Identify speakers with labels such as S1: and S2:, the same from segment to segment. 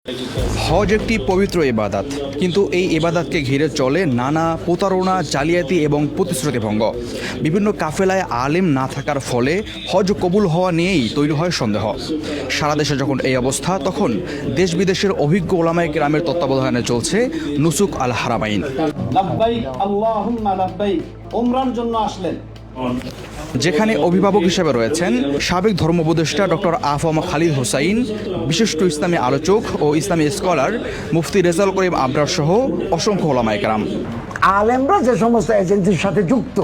S1: হজ একটি পবিত্র ইবাদত, কিন্তু এই ইবাদতকে ঘিরে চলে নানা প্রতারণা, জালিয়াতি এবং প্রতিশ্রুতিভঙ্গ। বিভিন্ন কাফেলায় আলেম না থাকার ফলে হজ কবুল হওয়া নিয়েই তৈরি হয় সন্দেহ। সারা দেশে যখন এই অবস্থা, তখন দেশ বিদেশের অভিজ্ঞ ওলামায়ে কেরামের তত্ত্বাবধানে চলছে নুসুক আল হারামাইন।
S2: লাব্বাইক আল্লাহুম্মা লাব্বাইক, উমরার জন্য আসলেন,
S1: যেখানে অভিভাবক হিসেবে রয়েছেন সাবেক ধর্ম উপদেষ্টা ডক্টর আফম খালিদ হোসাইন, বিশিষ্ট ইসলামী আলোচক ও ইসলামী স্কলার মুফতি রেজাউল করিম আবরার সহ অসংখ্য ওলামায়ে কেরাম।
S3: আলেমরা যে সমস্ত এজেন্সির সাথে যুক্ত,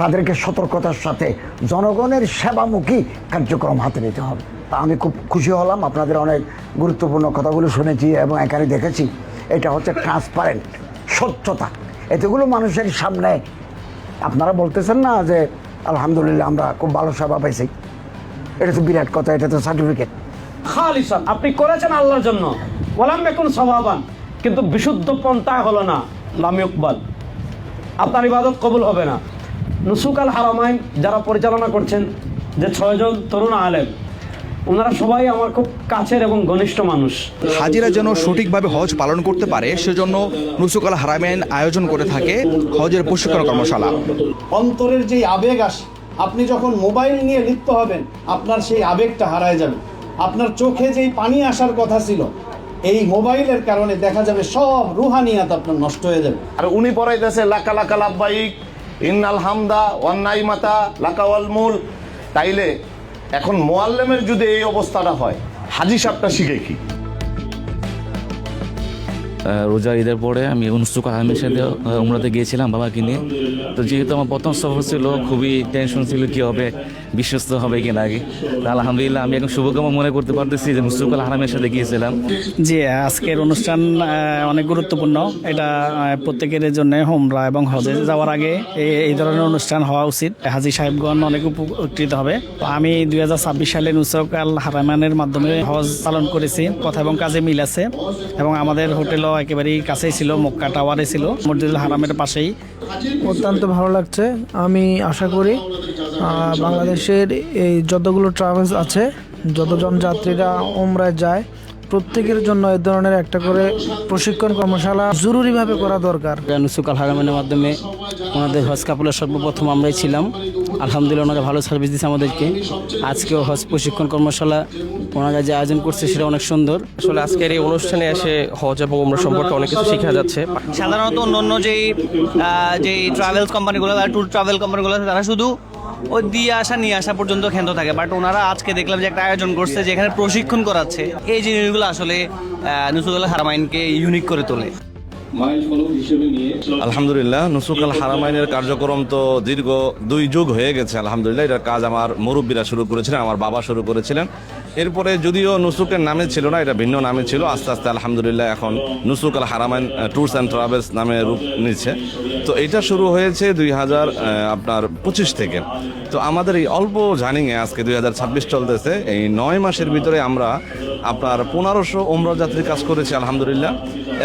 S3: তাদেরকে সতর্কতার সাথে জনগণের সেবামুখী কার্যক্রম হাতে নিতে হবে। আমি খুব খুশি হলাম, আপনাদের অনেক গুরুত্বপূর্ণ কথাগুলো শুনেছি এবং এখানে দেখেছি। এটা হচ্ছে ট্রান্সপারেন্ট, স্বচ্ছতা। এতগুলো মানুষের সামনে আপনারা বলতেছেন না যে আলহামদুলিল্লাহ আমরা খুব ভালো সেবা পাইছি, এটা তো বিরাট কথা, এটা তো সার্টিফিকেট।
S2: খালিসান আপনি করেছেন আল্লাহর জন্য, ওয়ালাম ইয়াকুন সাওয়াবান, কিন্তু বিশুদ্ধ পন্থায় হলো না, লাম ইউকবাল, আপনার ইবাদত কবুল হবে না। নুসুক আল হারামাইন যারা পরিচালনা করছেন, যে 6 জন তরুণ আলেম, ওনারা সবাই আমার খুব কাছের এবং ঘনিষ্ঠ মানুষ।
S1: হাজিরা যেন সঠিকভাবে হজ পালন করতে পারে, সেজন্য নুসুক আল হারামাইন আয়োজন করে থাকে হজের প্রশিক্ষণ কর্মশালা।
S4: অন্তরের যেই আবেগ আসে, আপনি যখন মোবাইল নিয়ে লিপ্ত হবেন, আপনার সেই আবেগটা হারায় যাবে। আপনার চোখে যেই পানি আসার কথা ছিল, এই মোবাইলের কারণে দেখা যাবে সব রুহানিয়াত আপনার নষ্ট হয়ে যাবে।
S5: আর উনি পড়াইতেছে লাকা লাকা লাব্বাইক ইন্নাল হামদা ওয়ান নাইমাতা লাকা ওয়াল মুল। তাইলে এখন মুআল্লিমের যদি এই অবস্থাটা হয়, হাজি সাহেবটা শিখে কি?
S6: রোজা ঈদের পরে আমি নুসুক আল হারামাইনের সাথে উমরাতে গিয়েছিলাম বাবাকে নিয়ে। তো যেহেতু আমার প্রথম সফর ছিল, খুবই টেনশন ছিল কী হবে, বিশ্বস্ত হবে কিনা আগে। আলহামদুলিল্লাহ আমি এখন শুভকামনা মনে করতে পারতেছি যে নুসুক আল হারামাইনের সাথে গিয়েছিলাম।
S7: জি, আজকের অনুষ্ঠান অনেক গুরুত্বপূর্ণ। এটা প্রত্যেকের জন্য উমরা এবং হজে যাওয়ার আগে এই ধরনের অনুষ্ঠান হওয়া উচিত। হাজি সাহেবগণ অনেক উপকৃত হবে। আমি 2026 সালে নুসুক আল হারামাইনের মাধ্যমে হজ পালন করেছি, কথা এবং কাজে মিল আছে। এবং আমাদের হোটেলও একেবারেই কাছেই ছিল, মক্কা টাওয়ারে ছিল, মসজিদুল হারামের পাশেই।
S8: অত্যন্ত ভালো লাগছে। আমি আশা করি বাংলাদেশের এই যতগুলো ট্রাভেলস আছে, যতজন যাত্রীরা উমরায় যায়, প্রত্যেকের জন্য এই ধরনের একটা করে প্রশিক্ষণ কর্মশালা জরুরিভাবে করা দরকার।
S9: নুসুক আল হারামাইনের মাধ্যমে ওনাদের হজ কাপলের সর্বপ্রথম আমরাই ছিলাম। আলহামদুলিল্লাহ ওনারা ভালো সার্ভিস দিচ্ছে আমাদেরকে। আজকেও হজ প্রশিক্ষণ কর্মশালা ওনারা যে আয়োজন করছে সেটা অনেক সুন্দর।
S10: আসলে আজকের এই অনুষ্ঠানে এসে হজ এবং উমরা সম্পর্কে অনেক কিছু শেখা যাচ্ছে।
S11: সাধারণত অন্য যেই ট্রাভেলস কোম্পানিগুলো, ট্যুর ট্রাভেল কোম্পানিগুলো আছে, তারা শুধু ওই দিয়ে আসা নিয়ে আসা পর্যন্ত ক্ষান্ত থাকে। বাট ওনারা আজকে দেখলাম যে একটা আয়োজন করছে যেখানে প্রশিক্ষণ করাচ্ছে। এই জিনিসগুলো আসলে নুসুক আল হারামাইনকে ইউনিক করে তোলে।
S5: আলহামদুলিল্লাহ নুসুক আল হারামাইনের কার্যক্রম তো দীর্ঘ 2 যুগ হয়ে গেছে। আলহামদুলিল্লাহ এটার কাজ আমার মুরব্বীরা শুরু করেছিলেন, আমার বাবা শুরু করেছিলেন। এরপরে যদিও নুসুকের নামে ছিল না, এটা ভিন্ন নামে ছিল। আস্তে আস্তে আলহামদুলিল্লাহ এখন Nusuk Al Haramain tours and travels নামে রূপ নিচ্ছে। তো এটা শুরু হয়েছে 2025 থেকে। তো আমাদের এই অল্প জার্নিংয়ে আজকে 2026 চলতেছে, এই 9 মাসের ভিতরে আমরা আপনার 1500 উমরা যাত্রী কাজ করেছি আলহামদুলিল্লাহ।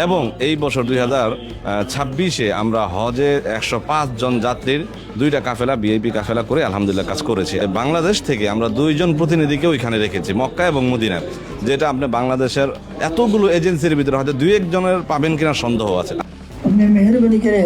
S5: এবং এই বছর 2026-এ আমরা হজে 105 জন যাত্রীর 2টা কাফেলা, ভিআইপি কাফেলা করে আলহামদুলিল্লাহ কাজ করেছি। বাংলাদেশ থেকে আমরা 2 জন প্রতিনিধিকেও এখানে রেখেছি, মক্কা এবং মদিনায়, যেটা আপনি বাংলাদেশের এতগুলো এজেন্সির ভিতরে হয়তো 2-1 জনের পাবেন কিনা সন্দেহ আছে।
S8: মেহরবানি করে